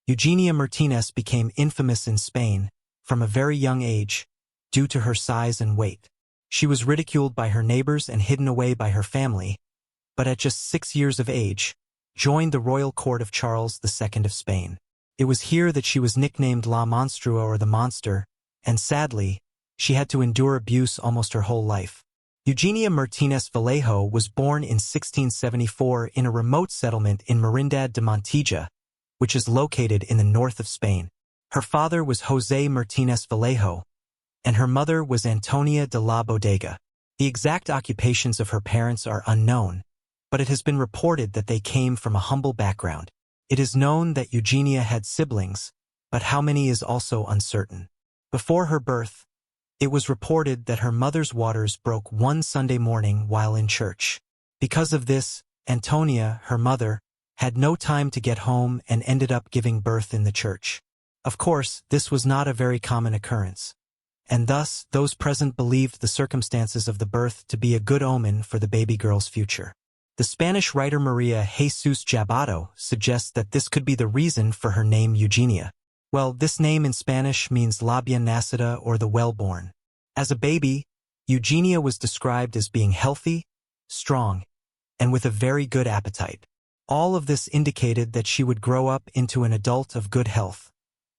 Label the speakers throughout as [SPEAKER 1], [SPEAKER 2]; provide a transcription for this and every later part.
[SPEAKER 1] Eugenia Martínez became infamous in Spain from a very young age due to her size and weight. She was ridiculed by her neighbors and hidden away by her family, but at just 6 years of age, joined the royal court of Charles II of Spain. It was here that she was nicknamed La Monstrua, or the Monster, and sadly, she had to endure abuse almost her whole life. Eugenia Martínez Vallejo was born in 1674 in a remote settlement in Merindad de Montilla, which is located in the north of Spain. Her father was José Martínez Vallejo, and her mother was Antonia de la Bodega. The exact occupations of her parents are unknown, but it has been reported that they came from a humble background. It is known that Eugenia had siblings, but how many is also uncertain. Before her birth, it was reported that her mother's waters broke one Sunday morning while in church. Because of this, Antonia, her mother, had no time to get home and ended up giving birth in the church. Of course, this was not a very common occurrence, and thus those present believed the circumstances of the birth to be a good omen for the baby girl's future. The Spanish writer Maria Jesus Jabato suggests that this could be the reason for her name Eugenia. Well, this name in Spanish means la bien nacida, or the well-born. As a baby, Eugenia was described as being healthy, strong, and with a very good appetite. All of this indicated that she would grow up into an adult of good health,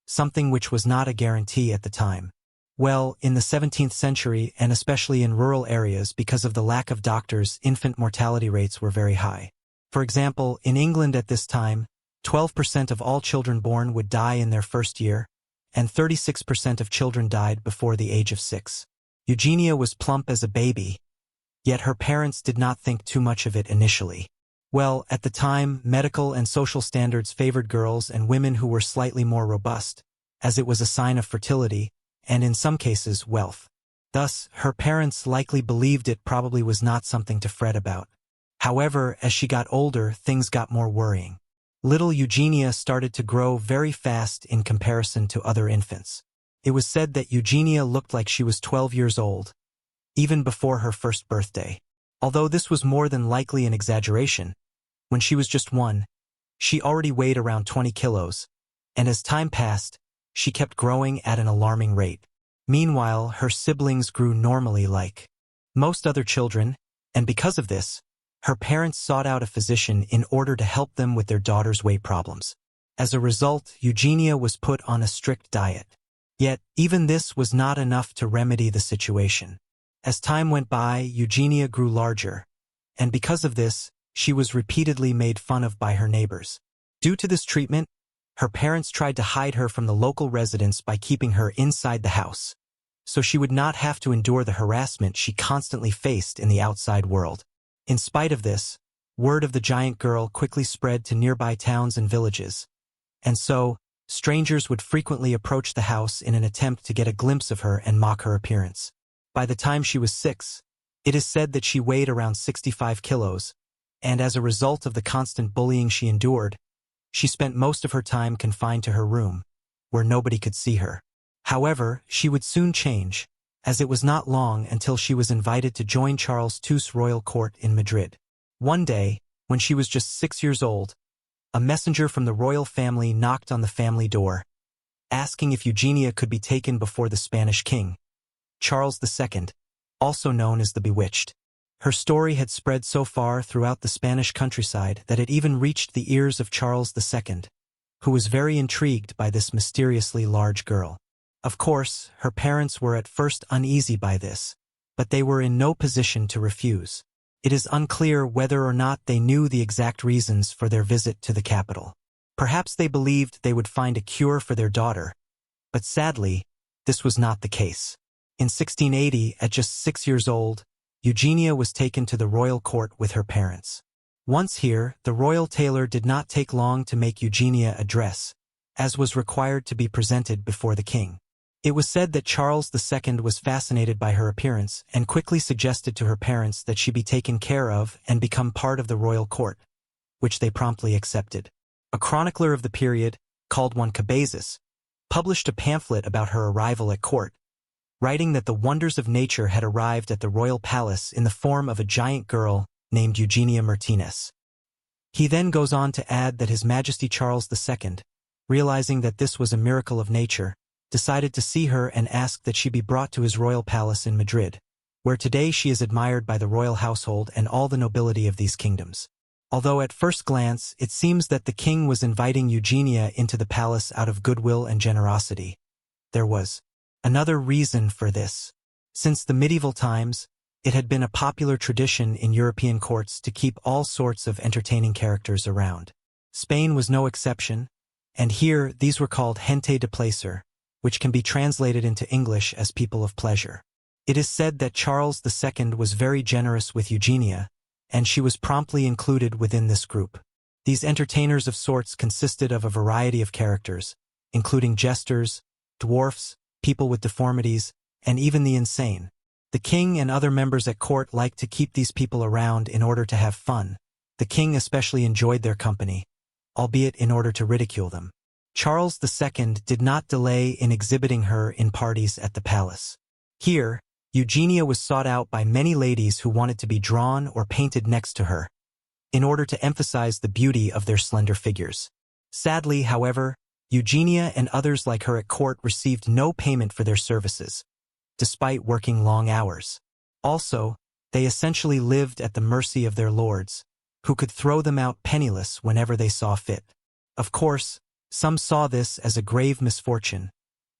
[SPEAKER 1] something which was not a guarantee at the time. Well, in the 17th century, and especially in rural areas because of the lack of doctors, infant mortality rates were very high. For example, in England at this time, 12% of all children born would die in their first year, and 36% of children died before the age of 6. Eugenia was plump as a baby, yet her parents did not think too much of it initially. Well, at the time, medical and social standards favored girls and women who were slightly more robust, as it was a sign of fertility, and in some cases, wealth. Thus, her parents likely believed it probably was not something to fret about. However, as she got older, things got more worrying. Little Eugenia started to grow very fast in comparison to other infants. It was said that Eugenia looked like she was 12 years old, even before her first birthday. Although this was more than likely an exaggeration, when she was just 1, she already weighed around 20 kilos, and as time passed, she kept growing at an alarming rate. Meanwhile, her siblings grew normally like most other children, and because of this, her parents sought out a physician in order to help them with their daughter's weight problems. As a result, Eugenia was put on a strict diet. Yet, even this was not enough to remedy the situation. As time went by, Eugenia grew larger, and because of this, she was repeatedly made fun of by her neighbors. Due to this treatment, her parents tried to hide her from the local residents by keeping her inside the house, so she would not have to endure the harassment she constantly faced in the outside world. In spite of this, word of the giant girl quickly spread to nearby towns and villages, and so, strangers would frequently approach the house in an attempt to get a glimpse of her and mock her appearance. By the time she was 6, it is said that she weighed around 65 kilos, and as a result of the constant bullying she endured, she spent most of her time confined to her room, where nobody could see her. However, she would soon change, as it was not long until she was invited to join Charles II's royal court in Madrid. One day, when she was just 6 years old, a messenger from the royal family knocked on the family door, asking if Eugenia could be taken before the Spanish king, Charles II, also known as the Bewitched. Her story had spread so far throughout the Spanish countryside that it even reached the ears of Charles II, who was very intrigued by this mysteriously large girl. Of course, her parents were at first uneasy by this, but they were in no position to refuse. It is unclear whether or not they knew the exact reasons for their visit to the capital. Perhaps they believed they would find a cure for their daughter, but sadly, this was not the case. In 1680, at just 6 years old, Eugenia was taken to the royal court with her parents. Once here, the royal tailor did not take long to make Eugenia a dress, as was required to be presented before the king. It was said that Charles II was fascinated by her appearance and quickly suggested to her parents that she be taken care of and become part of the royal court, which they promptly accepted. A chronicler of the period, called one Cabezas, published a pamphlet about her arrival at court, writing that the wonders of nature had arrived at the royal palace in the form of a giant girl named Eugenia Martínez. He then goes on to add that His Majesty Charles II realizing that this was a miracle of nature, decided to see her and asked that she be brought to his royal palace in Madrid, where today she is admired by the royal household and all the nobility of these kingdoms. Although at first glance it seems that the king was inviting Eugenia into the palace out of goodwill and generosity, there was another reason for this. Since the medieval times, it had been a popular tradition in European courts to keep all sorts of entertaining characters around. Spain was no exception, and here these were called gente de placer, which can be translated into English as people of pleasure. It is said that Charles II was very generous with Eugenia, and she was promptly included within this group. These entertainers of sorts consisted of a variety of characters, including jesters, dwarfs, people with deformities, and even the insane. The king and other members at court liked to keep these people around in order to have fun. The king especially enjoyed their company, albeit in order to ridicule them. Charles II did not delay in exhibiting her in parties at the palace. Here, Eugenia was sought out by many ladies who wanted to be drawn or painted next to her, in order to emphasize the beauty of their slender figures. Sadly, however, Eugenia and others like her at court received no payment for their services, despite working long hours. Also, they essentially lived at the mercy of their lords, who could throw them out penniless whenever they saw fit. Of course, some saw this as a grave misfortune,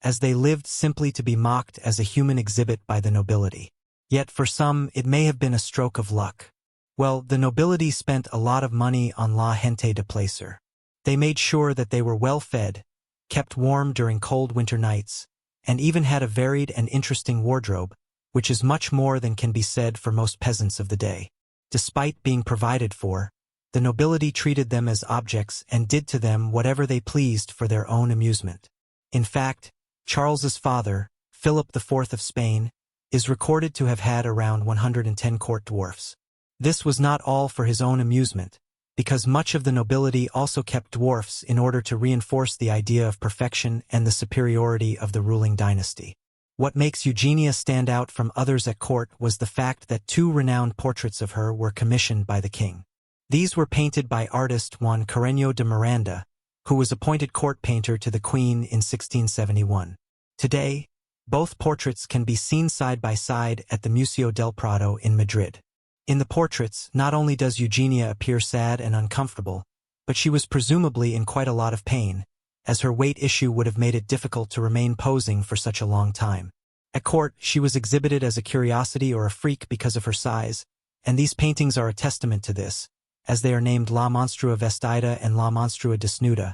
[SPEAKER 1] as they lived simply to be mocked as a human exhibit by the nobility. Yet for some it may have been a stroke of luck. Well, the nobility spent a lot of money on la gente de placer. They made sure that they were well fed, kept warm during cold winter nights, and even had a varied and interesting wardrobe, which is much more than can be said for most peasants of the day. Despite being provided for, the nobility treated them as objects and did to them whatever they pleased for their own amusement. In fact, Charles's father, Philip IV of Spain, is recorded to have had around 110 court dwarfs. This was not all for his own amusement, because much of the nobility also kept dwarfs in order to reinforce the idea of perfection and the superiority of the ruling dynasty. What makes Eugenia stand out from others at court was the fact that two renowned portraits of her were commissioned by the king. These were painted by artist Juan Carreño de Miranda, who was appointed court painter to the Queen in 1671. Today, both portraits can be seen side by side at the Museo del Prado in Madrid. In the portraits, not only does Eugenia appear sad and uncomfortable, but she was presumably in quite a lot of pain, as her weight issue would have made it difficult to remain posing for such a long time. At court, she was exhibited as a curiosity or a freak because of her size, and these paintings are a testament to this, as they are named La Monstrua Vestida and La Monstrua Desnuda,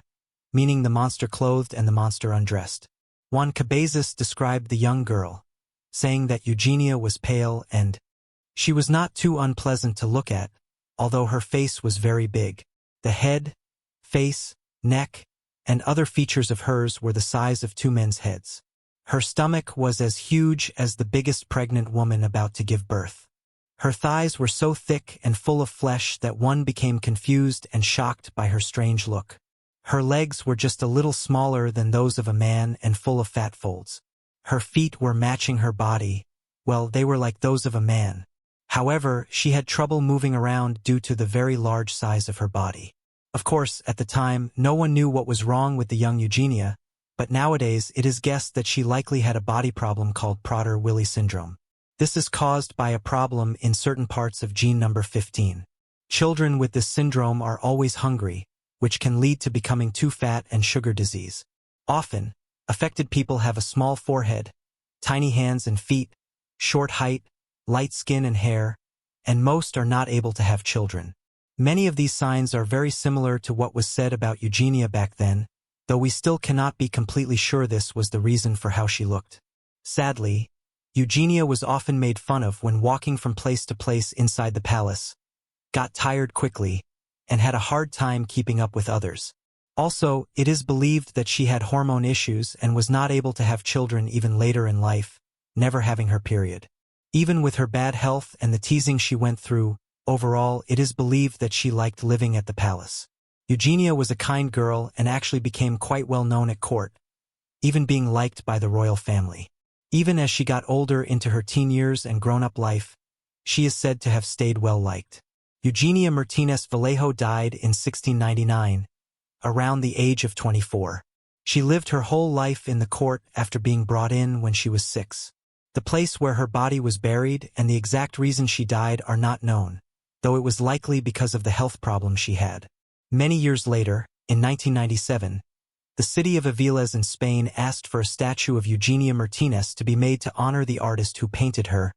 [SPEAKER 1] meaning the monster clothed and the monster undressed. Juan Cabezas described the young girl, saying that Eugenia was pale and she was not too unpleasant to look at, although her face was very big. The head, face, neck, and other features of hers were the size of two men's heads. Her stomach was as huge as the biggest pregnant woman about to give birth. Her thighs were so thick and full of flesh that one became confused and shocked by her strange look. Her legs were just a little smaller than those of a man and full of fat folds. Her feet were matching her body. Well, they were like those of a man. However, she had trouble moving around due to the very large size of her body. Of course, at the time, no one knew what was wrong with the young Eugenia, but nowadays it is guessed that she likely had a body problem called Prader-Willi syndrome. This is caused by a problem in certain parts of gene number 15. Children with this syndrome are always hungry, which can lead to becoming too fat and sugar disease. Often, affected people have a small forehead, tiny hands and feet, short height, light skin and hair, and most are not able to have children. Many of these signs are very similar to what was said about Eugenia back then, though we still cannot be completely sure this was the reason for how she looked. Sadly, Eugenia was often made fun of when walking from place to place inside the palace, got tired quickly, and had a hard time keeping up with others. Also, it is believed that she had hormone issues and was not able to have children even later in life, never having her period. Even with her bad health and the teasing she went through, overall, it is believed that she liked living at the palace. Eugenia was a kind girl and actually became quite well known at court, even being liked by the royal family. Even as she got older into her teen years and grown-up life, she is said to have stayed well liked. Eugenia Martínez Vallejo died in 1699, around the age of 24. She lived her whole life in the court after being brought in when she was 6. The place where her body was buried and the exact reason she died are not known, though it was likely because of the health problems she had. Many years later, in 1997, the city of Aviles in Spain asked for a statue of Eugenia Martínez to be made to honor the artist who painted her,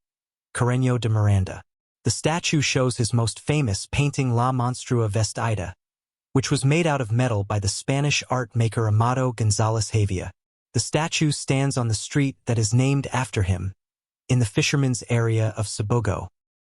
[SPEAKER 1] Carreño de Miranda. The statue shows his most famous painting La Monstrua Vestida, which was made out of metal by the Spanish art maker Amado González Javia. The statue stands on the street that is named after him, in the fishermen's area of Sabogo.